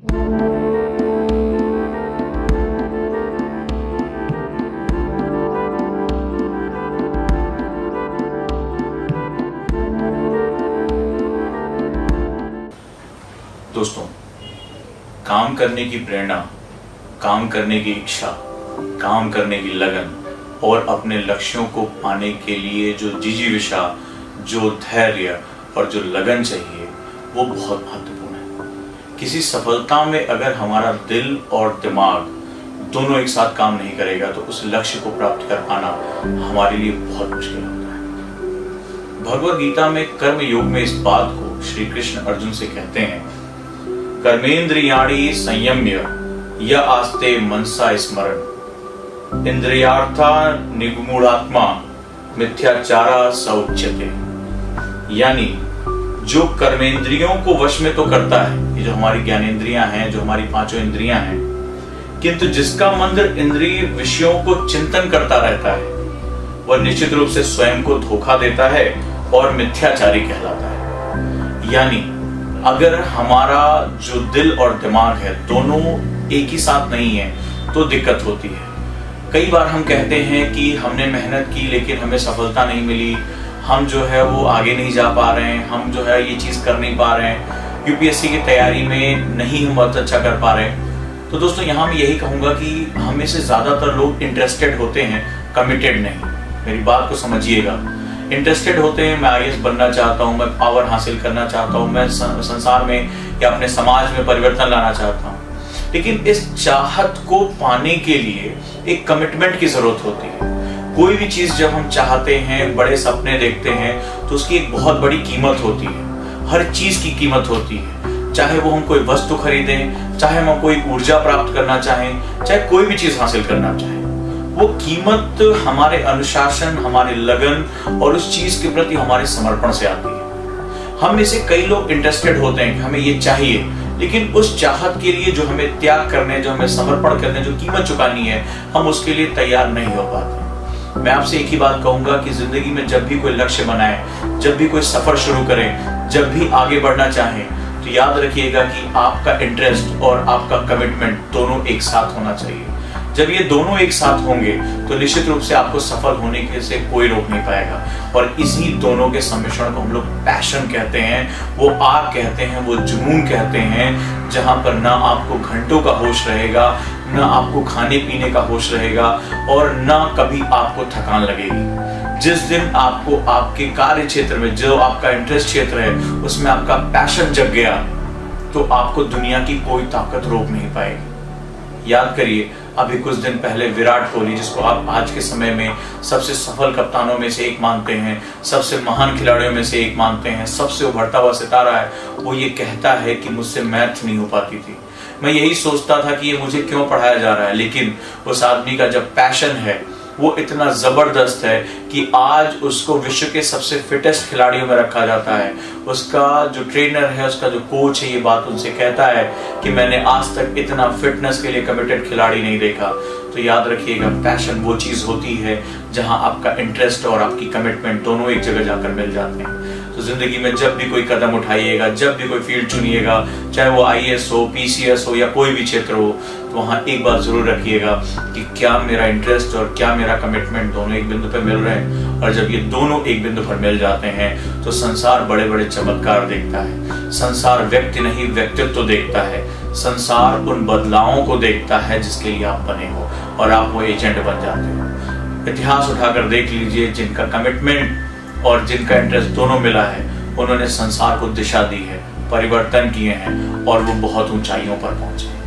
दोस्तों, काम करने की प्रेरणा, काम करने की इच्छा, काम करने की लगन और अपने लक्ष्यों को पाने के लिए जो जिजीविषा, जो धैर्य और जो लगन चाहिए वो बहुत महत्वपूर्ण है। किसी सफलता में अगर हमारा दिल और दिमाग दोनों एक साथ काम नहीं करेगा तो उस लक्ष्य को प्राप्त कर पाना हमारे लिए बहुत मुश्किल होता है। भगवद गीता में कर्म योग में इस बात को श्री कृष्ण अर्जुन से कहते हैं, कर्मेंद्रियाणि संयम्य य आस्ते मनसा स्मरण इंद्रियार्था निगूढ़ात्मा मिथ्याचारा स उच्यते। यानी जो कर्मेंद्रियों को वश में तो करता है, ये जो हमारी ज्ञानेंद्रियां हैं, जो हमारी पांचों इंद्रियां हैं, किंतु जिसका मन इंद्रिय विषयों को चिंतन करता रहता है वह निश्चित रूप से स्वयं को धोखा देता है और मिथ्याचारी कहलाता है। यानी अगर हमारा जो दिल और दिमाग है दोनों एक ही साथ नहीं है तो दिक्कत होती है। कई बार हम कहते हैं कि हमने मेहनत की लेकिन हमें सफलता नहीं मिली, हम जो है वो आगे नहीं जा पा रहे हैं, हम जो है ये चीज़ कर नहीं पा रहे हैं, यूपीएससी की तैयारी में नहीं हम बहुत अच्छा कर पा रहे हैं। तो दोस्तों यहाँ मैं यही कहूँगा कि हमें से ज़्यादातर लोग इंटरेस्टेड होते हैं, कमिटेड नहीं। मेरी बात को समझिएगा, इंटरेस्टेड होते हैं, मैं आईएएस बनना चाहता हूँ, मैं पावर हासिल करना चाहता हूँ, मैं संसार में या अपने समाज में परिवर्तन लाना चाहता हूँ, लेकिन इस चाहत को पाने के लिए एक कमिटमेंट की जरूरत होती है। कोई भी चीज जब हम चाहते हैं, बड़े सपने देखते हैं तो उसकी एक बहुत बड़ी कीमत होती है। हर चीज की कीमत होती है, चाहे वो हम कोई वस्तु खरीदें, चाहे हम कोई ऊर्जा प्राप्त करना चाहें, चाहे कोई भी चीज हासिल करना चाहें, वो कीमत हमारे अनुशासन, हमारे लगन और उस चीज के प्रति हमारे समर्पण से आती है। हम में से कई लोग इंटरेस्टेड होते हैं कि हमें ये चाहिए, लेकिन उस चाहत के लिए जो हमें त्याग करने, जो हमें समर्पण करने, जो कीमत चुकानी है, हम उसके लिए तैयार नहीं हो पाते। मैं आपसे एक ही बात कहूंगा कि जिंदगी में जब भी कोई लक्ष्य बनाए, जब भी कोई सफर शुरू करें, जब भी आगे बढ़ना चाहें, तो याद रखिएगा कि आपका इंटरेस्ट और आपका कमिटमेंट दोनों एक साथ होना चाहिए। जब ये दोनों एक साथ होंगे तो निश्चित रूप से आपको सफल होने के से कोई रोक नहीं पाएगा। और इसी दोनों के सम्मिश्रण को हम लोग पैशन कहते हैं, वो आग कहते हैं, वो जुनून कहते हैं, जहां पर ना आपको घंटों का होश रहेगा, ना आपको खाने पीने का होश रहेगा और ना कभी आपको थकान लगेगी। जिस दिन आपको आपके कार्य क्षेत्र में जो आपका इंटरेस्ट क्षेत्र है उसमें आपका पैशन जग गया तो आपको दुनिया की कोई ताकत रोक नहीं पाएगी। याद करिए, अभी कुछ दिन पहले विराट कोहली, जिसको आप आज के समय में सबसे सफल कप्तानों में से एक मानते हैं, सबसे महान खिलाड़ियों में से एक मानते हैं, सबसे उभरता हुआ सितारा है, वो ये कहता है कि मुझसे मैथ नहीं हो पाती थी। मैं यही सोचता था कि ये मुझे क्यों पढ़ाया जा रहा है, लेकिन उस आदमी का जब पैशन है वो इतना जबरदस्त है कि आज उसको विश्व के सबसे फिटेस्ट खिलाड़ियों में रखा जाता है। उसका जो ट्रेनर है, उसका जो कोच है, ये बात उनसे कहता है कि मैंने आज तक इतना फिटनेस के लिए कमिटेड खिलाड़ी नहीं देखा। तो याद रखिएगा, पैशन वो चीज होती है जहां आपका इंटरेस्ट और आपकी कमिटमेंट दोनों एक जगह जाकर मिल जाते हैं। तो जिंदगी में जब भी कोई कदम उठाइएगा, जब भी कोई फील्ड चुनिएगा, चाहे वो आईएएस हो, पीसीएस हो या कोई भी क्षेत्र हो, तो वहाँ एक बात जरूर रखिएगा कि क्या मेरा इंटरेस्ट और क्या मेरा कमिटमेंट दोनों एक बिंदु पर मिल रहे हैं। और जब ये दोनों एक बिंदु पर मिल जाते हैं तो संसार बड़े बड़े चमत्कार देखता है। संसार व्यक्ति नहीं, व्यक्तित्व देखता है। संसार उन बदलावों को देखता है जिसके लिए आप बने हो और आप वो एजेंट बन जाते हो। इतिहास उठाकर देख लीजिए, जिनका कमिटमेंट और जिनका इंटरेस्ट दोनों मिला है, उन्होंने संसार को दिशा दी है, परिवर्तन किए हैं और वो बहुत ऊंचाइयों पर पहुंचे।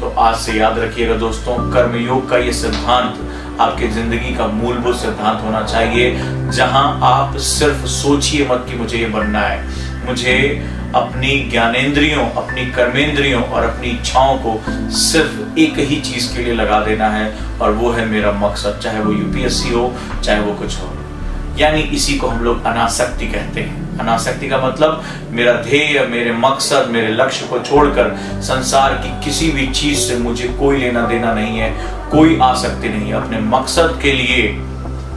तो आज से याद रखिएगा दोस्तों, कर्मयोग का ये सिद्धांत आपकी जिंदगी का मूलभूत सिद्धांत होना चाहिए, जहां आप सिर्फ सोचिए मत कि मुझे ये बनना है। मुझे अपनी ज्ञानेंद्रियों, अपनी कर्मेंद्रियों और अपनी इच्छाओं को सिर्फ एक ही चीज के लिए लगा देना है और वो है मेरा मकसद, चाहे वो यूपीएससी हो, चाहे वो कुछ हो। यानी इसी को हम लोग अनासक्ति कहते हैं। अनासक्ति का मतलब मेरा ध्येय, मेरे मकसद, मेरे लक्ष्य को छोड़कर संसार की किसी भी चीज से मुझे कोई लेना देना नहीं है, कोई आसक्ति नहीं है। अपने मकसद के लिए,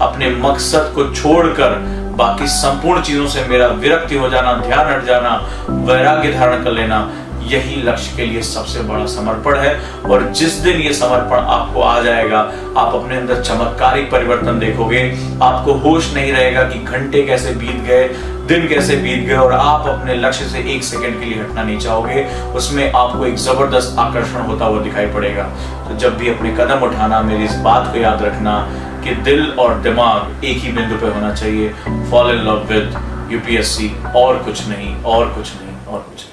अपने मकसद को छोड़कर बाकी संपूर्ण चीजों से मेरा विरक्ति हो जाना, ध्यान हट जाना, वैराग्य धारण कर लेना, यही लक्ष्य के लिए सबसे बड़ा समर्पण है। और जिस दिन ये समर्पण आपको आ जाएगा, आप अपने अंदर चमत्कारिक परिवर्तन देखोगे। आपको होश नहीं रहेगा कि घंटे कैसे बीत गए, दिन कैसे बीत गए, और आप अपने लक्ष्य से एक सेकंड के लिए हटना नहीं चाहोगे। उसमें आपको एक जबरदस्त आकर्षण होता हुआ दिखाई पड़ेगा। तो जब भी अपने कदम उठाना, मेरी इस बात को याद रखना कि दिल और दिमाग एक ही बिंदु पे होना चाहिए। Fall in love with UPSC, और कुछ नहीं, और कुछ नहीं, और कुछ नहीं।